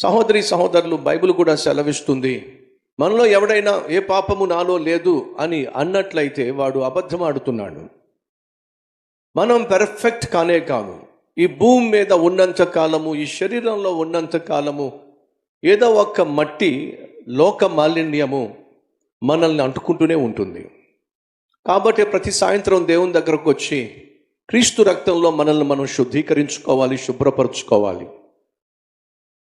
సహోదరి సహోదరులు, బైబిల్ కూడా సెలవిస్తుంది, మనలో ఎవడైనా ఏ పాపము నాలో లేదు అని అన్నట్లయితే వాడు అబద్ధం ఆడుతున్నాడు. మనం పెర్ఫెక్ట్ కానే కాదు. ఈ భూమి మీద ఉన్నంత కాలము, ఈ శరీరంలో ఉన్నంత కాలము ఏదో ఒక మట్టి, లోక మాలిన్యము మనల్ని అంటుకుంటూనే ఉంటుంది. కాబట్టి ప్రతి సాయంత్రం దేవుని దగ్గరకు వచ్చి క్రీస్తు రక్తంలో మనల్ని మనం శుద్ధీకరించుకోవాలి, శుభ్రపరచుకోవాలి.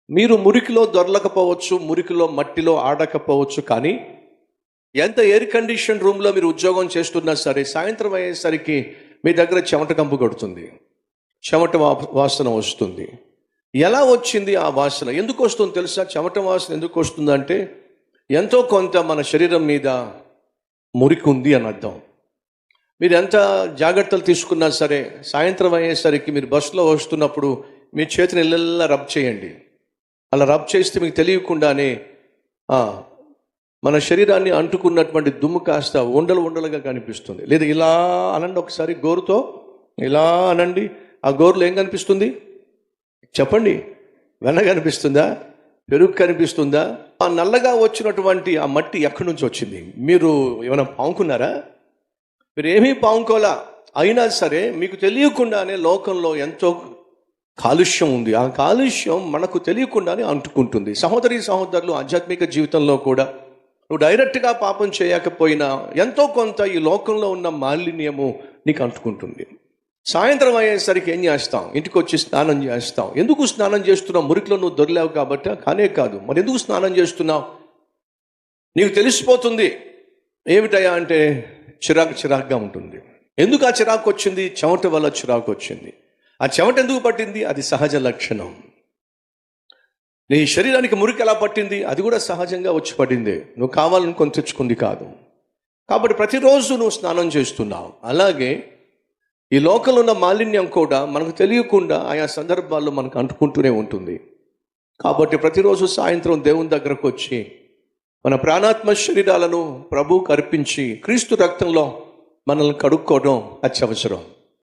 మీరు మురికిలో దొరలకపోవచ్చు, మురికిలో మట్టిలో ఆడకపోవచ్చు, కానీ ఎంత ఎయిర్ కండిషన్ రూమ్లో మీరు ఉద్యోగం చేస్తున్నా సరే, సాయంత్రం అయ్యేసరికి మీ దగ్గర చెమట కంపు కొడుతుంది, చెమట వాసన వస్తుంది. ఎలా వచ్చింది ఆ వాసన? ఎందుకు వస్తుంది తెలుసా? చెమట వాసన ఎందుకు వస్తుందంటే ఎంతో కొంత మన శరీరం మీద మురికి ఉంది అని అర్థం. మీరు ఎంత జాగ్రత్తలు తీసుకున్నా సరే, సాయంత్రం అయ్యేసరికి మీరు బస్సులో వస్తున్నప్పుడు మీ చేతిని ఇళ్ళల్లా రబ్ చేయండి. అలా రబ్ చేస్తే మీకు తెలియకుండానే మన శరీరాన్ని అంటుకున్నటువంటి దుమ్ము కాస్త ఉండలు ఉండలుగా కనిపిస్తుంది. లేదా ఇలా అనండి, ఒకసారి గోరుతో ఇలా అనండి. ఆ గోరులో ఏం కనిపిస్తుంది చెప్పండి? వెన్న కనిపిస్తుందా? పెరుగు కనిపిస్తుందా? ఆ నల్లగా వచ్చినటువంటి ఆ మట్టి ఎక్కడి నుంచి వచ్చింది? మీరు ఏమైనా పాముకున్నారా? మీరు ఏమీ పాముకోలా. అయినా సరే మీకు తెలియకుండానే లోకంలో ఎంతో కాలుష్యం ఉంది. ఆ కాలుష్యం మనకు తెలియకుండానే అంటుకుంటుంది. సహోదరి సహోదరులు, ఆధ్యాత్మిక జీవితంలో కూడా నువ్వు డైరెక్ట్గా పాపం చేయకపోయినా ఎంతో కొంత ఈ లోకంలో ఉన్న మాలిన్యము నీకు అంటుకుంటుంది. సాయంత్రం అయ్యేసరికి ఏం చేస్తాం? ఇంటికి వచ్చి స్నానం చేస్తాం. ఎందుకు స్నానం చేస్తున్నావు? మురికిలో నువ్వు దొరికావు కాబట్టి? కానే కాదు. మరి ఎందుకు స్నానం చేస్తున్నావు? నీకు తెలిసిపోతుంది. ఏమిటయా అంటే చిరాకుగా ఉంటుంది. ఎందుకు ఆ చిరాకు వచ్చింది? చెమట వల్ల చిరాకు వచ్చింది. ఆ చెమట ఎందుకు పట్టింది? అది సహజ లక్షణం. నీ శరీరానికి మురికి ఎలా పట్టింది? అది కూడా సహజంగా వచ్చి పడింది. నువ్వు కావాలనుకొని తెచ్చుకుంది కాదు. కాబట్టి ప్రతిరోజు నువ్వు స్నానం చేస్తున్నావు. అలాగే ఈ లోకంలో ఉన్న మాలిన్యం కూడా మనకు తెలియకుండా ఆయా సందర్భాల్లో మనకు అంటుకుంటూనే ఉంటుంది. కాబట్టి ప్రతిరోజు సాయంత్రం దేవుని దగ్గరకు వచ్చి మన ప్రాణాత్మ శరీరాలను ప్రభువుకు అర్పించి క్రీస్తు రక్తంలో మనల్ని కడుక్కోవడం అత్యవసరం.